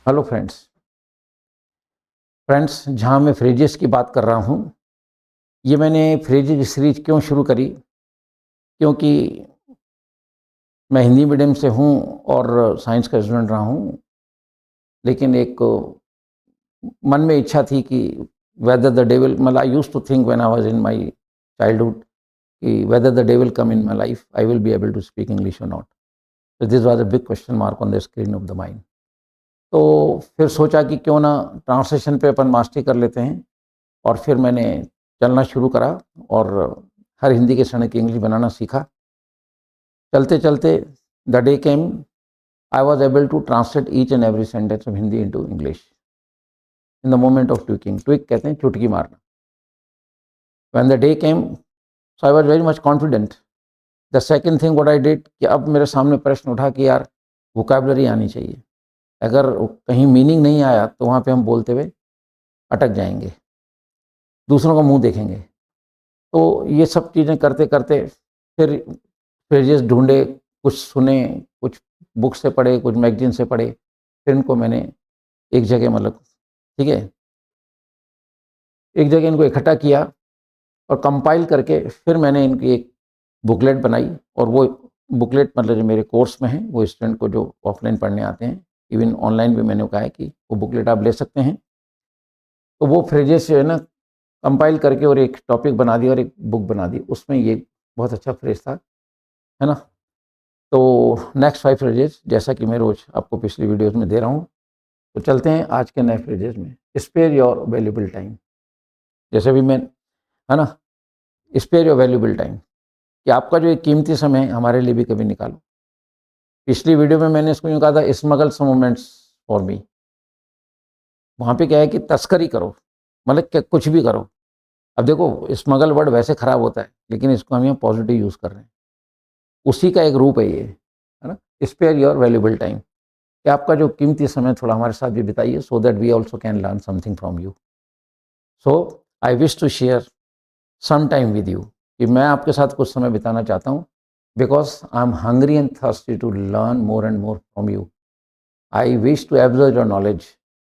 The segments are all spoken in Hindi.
हेलो फ्रेंड्स जहाँ मैं फ्रेजेस की बात कर रहा हूँ, ये मैंने फ्रेजेस की सीरीज क्यों शुरू करी, क्योंकि मैं हिंदी मीडियम से हूँ और साइंस का स्टूडेंट रहा हूँ। लेकिन एक मन में इच्छा थी कि वेदर द डेविल, मतलब I used to think when I was in my childhood कि whether the devil come in my life I will be able to speak English और not. So this was a big question mark on the screen of the mind. तो फिर सोचा कि क्यों ना ट्रांसलेशन पे अपन मास्टरी कर लेते हैं, और फिर मैंने चलना शुरू करा और हर हिंदी के क्षण की इंग्लिश बनाना सीखा। चलते चलते the day came I was able to translate each and every sentence of Hindi into English in the moment of tweaking. Tweak कहते हैं चुटकी मारना। When the day came, so I was very much confident. The second thing what I did कि अब मेरे सामने प्रश्न उठा कि यार वोकैबुलरी आनी चाहिए। अगर कहीं मीनिंग नहीं आया तो वहाँ पे हम बोलते हुए अटक जाएंगे, दूसरों का मुंह देखेंगे। तो ये सब चीज़ें करते करते फिर फ्रेजेस ढूंढे, कुछ सुने, कुछ बुक से पढ़े, कुछ मैगजीन से पढ़े। फिर इनको मैंने एक जगह, मतलब ठीक है, एक जगह इनको इकट्ठा किया और कंपाइल करके फिर मैंने इनकी एक बुकलेट बनाई। और वो बुकलेट मतलब जो मेरे कोर्स में है, वो स्टूडेंट को जो ऑफलाइन पढ़ने आते हैं, इवन ऑनलाइन भी मैंने कहा है कि वो बुकलेट आप ले सकते हैं। तो वो फ्रेजेस जो है ना, कंपाइल करके और एक टॉपिक बना दिया और एक बुक बना दी। उसमें ये बहुत अच्छा फ्रेज था, है ना। तो नेक्स्ट 5 फ्रेजेस जैसा कि मैं रोज़ आपको पिछली वीडियोस में दे रहा हूँ। तो चलते हैं आज के नए फ्रेजेस में। Spare your valuable time. जैसे भी मैं, है ना, स्पेयर योर वैल्यूबल टाइम, कि आपका जो एक कीमती समय है हमारे लिए भी कभी निकालो। पिछली वीडियो में मैंने इसको यूँ कहा था, smuggle some moments for me. वहाँ पे क्या है कि तस्करी करो, मतलब कुछ भी करो। अब देखो, स्मगल वर्ड वैसे खराब होता है, लेकिन इसको हम यहाँ पॉजिटिव यूज़ कर रहे हैं। उसी का एक रूप है ये, है ना। स्पेयर योर वैल्यूबल टाइम, कि आपका जो कीमती समय थोड़ा हमारे साथ भी बिताइए, so that we also can learn something from you. So I wish to share some time with you, कि मैं आपके साथ कुछ समय बिताना चाहता हूँ, because I am hungry and thirsty to learn more and more from you. I wish to absorb your knowledge,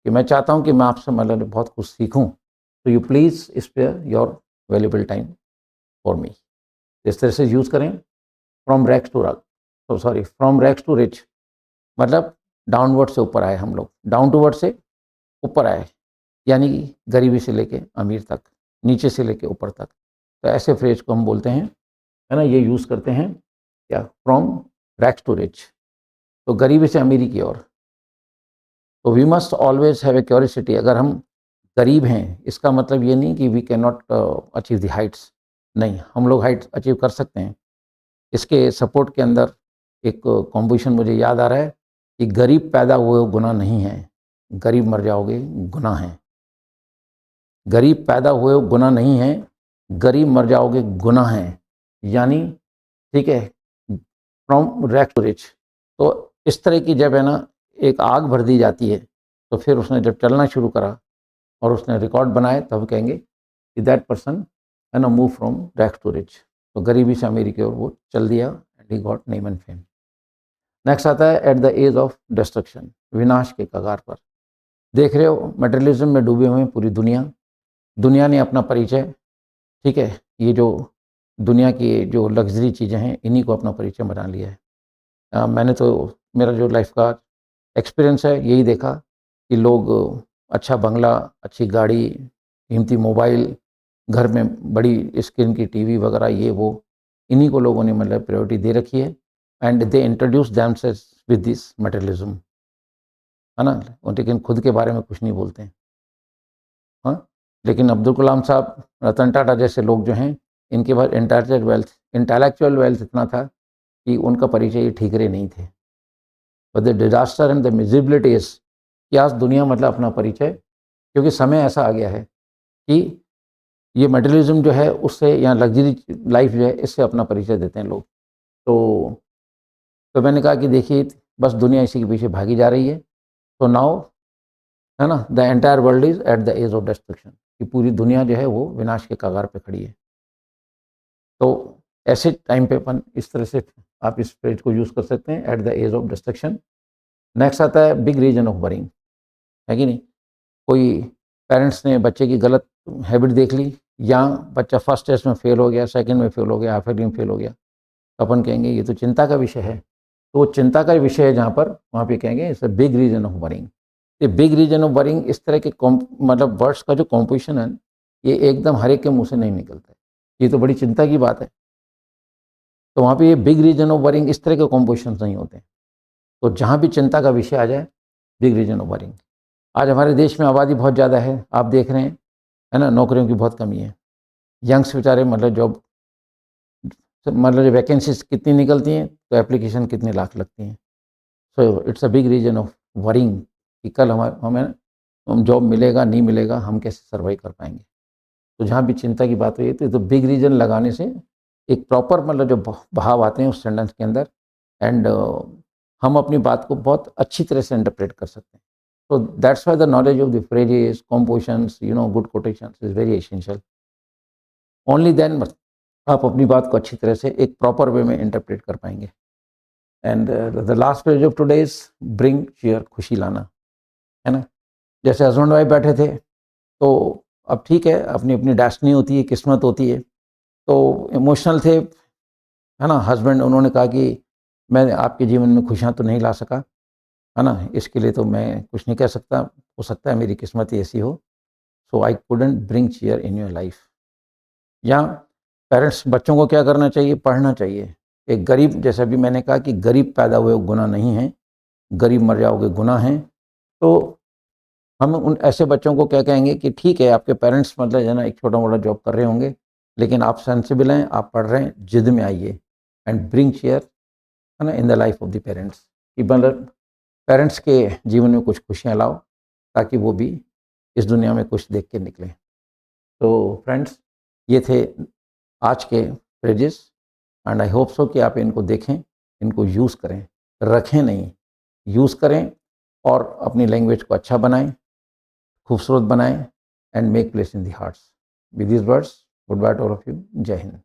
कि मैं चाहता हूँ कि मैं आपसे मतलब बहुत कुछ सीखूँ। तो you please spare your valuable time for me. इस तरह से यूज़ करें। फ्रॉम रैक्स टू रग, तो sorry, from rags to rich, मतलब डाउनवर्ड से ऊपर आए हम लोग, डाउन टू वर्ड से ऊपर आए, यानी कि गरीबी से लेके अमीर तक, नीचे से लेके ऊपर तक। तो ऐसे फ्रेज को हम बोलते हैं, है ना, ये यूज़ करते हैं क्या, फ्रॉम रैक्स टू रिच, तो गरीबी से अमीरी की ओर। तो we must always have a curiosity. अगर हम गरीब हैं, इसका मतलब ये नहीं कि we can not achieve the heights. नहीं, हम लोग हाइट्स अचीव कर सकते हैं। इसके सपोर्ट के अंदर एक कॉम्पोजिशन मुझे याद आ रहा है कि गरीब पैदा हुए गुनाह नहीं है, गरीब मर जाओगे गुनाह है। गरीब पैदा हुए गुनाह नहीं है, गरीब मर जाओगे गुनाह है। यानी, ठीक है, फ्रॉम रैग टू रिच। तो इस तरह की जब है ना एक आग भर दी जाती है, तो फिर उसने जब चलना शुरू करा और उसने रिकॉर्ड बनाए, तब कहेंगे कि दैट पर्सन है ना move from rag to rich. तो गरीबी से अमीरी की ओर वो चल दिया, and he got name and fame. Next आता है at the edge of destruction, विनाश के कगार पर। देख रहे हो, मटेरियलिज्म में डूबे हुए हैं पूरी दुनिया। दुनिया ने अपना परिचय, ठीक है, ये जो दुनिया की जो लग्जरी चीज़ें हैं, इन्हीं को अपना परिचय बना लिया है। मैंने तो, मेरा जो लाइफ का एक्सपीरियंस है, यही देखा कि लोग अच्छा बंगला, अच्छी गाड़ी, कीमती मोबाइल, घर में बड़ी स्क्रीन की टीवी वगैरह, ये वो, इन्हीं को लोगों ने मतलब प्रायोरिटी दे रखी है। And they introduce themselves with this materialism, है ना। लेकिन खुद के बारे में कुछ नहीं बोलते हैं। हाँ, लेकिन अब्दुल कलाम साहब, रतन टाटा जैसे लोग जो हैं, इनके पास इंटेलेक्चुअल वेल्थ इतना था कि उनका परिचय ये ठीकरे नहीं थे। But the disaster and the visibility is कि आज दुनिया मतलब अपना परिचय, क्योंकि समय ऐसा आ गया है कि ये मटेरियलिज्म जो है उससे, या लग्जरी लाइफ जो है, इससे अपना परिचय देते हैं लोग। तो मैंने कहा कि देखिए, बस दुनिया इसी के पीछे भागी जा रही है। तो नाउ, है ना, the entire world is at the edge of destruction, कि पूरी दुनिया जो है वो विनाश के कगार पे खड़ी है। तो ऐसे टाइम पे अपन इस तरह से आप इस फ्रेज को यूज़ कर सकते हैं, at the edge of destruction. Next आता है बिग रीजन ऑफ वरिंग। है कि नहीं। कोई पेरेंट्स ने बच्चे की गलत हैबिट देख ली, या बच्चा फर्स्ट टेस्ट में फेल हो गया, सेकंड में फेल हो गया, आखिरी में फेल हो गया, तो अपन कहेंगे ये तो चिंता का विषय है। तो वो चिंता का विषय है जहाँ पर, वहाँ पे कहेंगे it's a big reason of worrying. ये बिग रीजन ऑफ वरिंग, इस तरह के मतलब वर्ड्स का जो कॉम्पोजिशन है, ये एकदम हर एक के मुंह से नहीं निकलता है। ये तो बड़ी चिंता की बात है। तो वहाँ पे ये बिग रीजन ऑफ वरिंग, इस तरह के कॉम्पोजिशन नहीं होते। तो जहाँ भी चिंता का विषय आ जाए, बिग रीजन ऑफ वरिंग। आज हमारे देश में आबादी बहुत ज़्यादा है, आप देख रहे हैं, है ना, नौकरियों की बहुत कमी है। यंग्स बेचारे मतलब जॉब, मतलब जो वैकेंसीज कितनी निकलती हैं तो एप्लीकेशन कितने लाख लगती हैं। So it's a big reason of worrying कि कल हमें जॉब मिलेगा नहीं मिलेगा, हम कैसे सर्वाइव कर पाएंगे। तो जहाँ भी चिंता की बात हुई है, तो बिग रीजन लगाने से एक प्रॉपर मतलब जो भाव आते हैं उस सेंटेंस के अंदर, एंड हम अपनी बात को बहुत अच्छी तरह से इंटरप्रेट कर सकते हैं। तो that's why the knowledge of the phrases, compositions, good quotations is very essential. Only then आप अपनी बात को अच्छी तरह से एक प्रॉपर वे में इंटरप्रेट कर पाएंगे। And the last phrase of today is bring cheer, खुशी लाना, है ना। जैसे हस्बैंड वाइफ बैठे थे, तो अब ठीक है, अपनी अपनी डेस्टिनी होती है, किस्मत होती है। तो इमोशनल थे, है ना। हस्बैंड, उन्होंने कहा कि मैं आपके जीवन में खुशियाँ तो नहीं ला सका, है ना, इसके लिए तो मैं कुछ नहीं कह सकता, हो सकता है मेरी किस्मत ही ऐसी हो। So I couldn't bring cheer in your life. या पेरेंट्स, बच्चों को क्या करना चाहिए, पढ़ना चाहिए। एक गरीब, जैसे अभी मैंने कहा कि गरीब पैदा हुए गुनाह नहीं है, गरीब मर जाओगे गुनाह है। तो हम उन ऐसे बच्चों को क्या कहेंगे कि ठीक है, आपके पेरेंट्स मतलब है ना एक छोटा मोटा जॉब कर रहे होंगे, लेकिन आप सेंसिबल हैं, आप पढ़ रहे हैं, जिद में आइए एंड ब्रिंग चेयर, है ना, in the life of the parents. कि मतलब पेरेंट्स के जीवन में कुछ खुशियाँ लाओ, ताकि वो भी इस दुनिया में कुछ देख के निकलें। तो फ्रेंड्स, ये थे आज के phrases, and I hope so कि आप इनको देखें, इनको यूज़ करें, रखें नहीं, यूज़ करें, और अपनी लैंग्वेज को अच्छा बनाएं, खूबसूरत बनाएं, and make place in the hearts. With this words, good by two all of you. जय हिंद।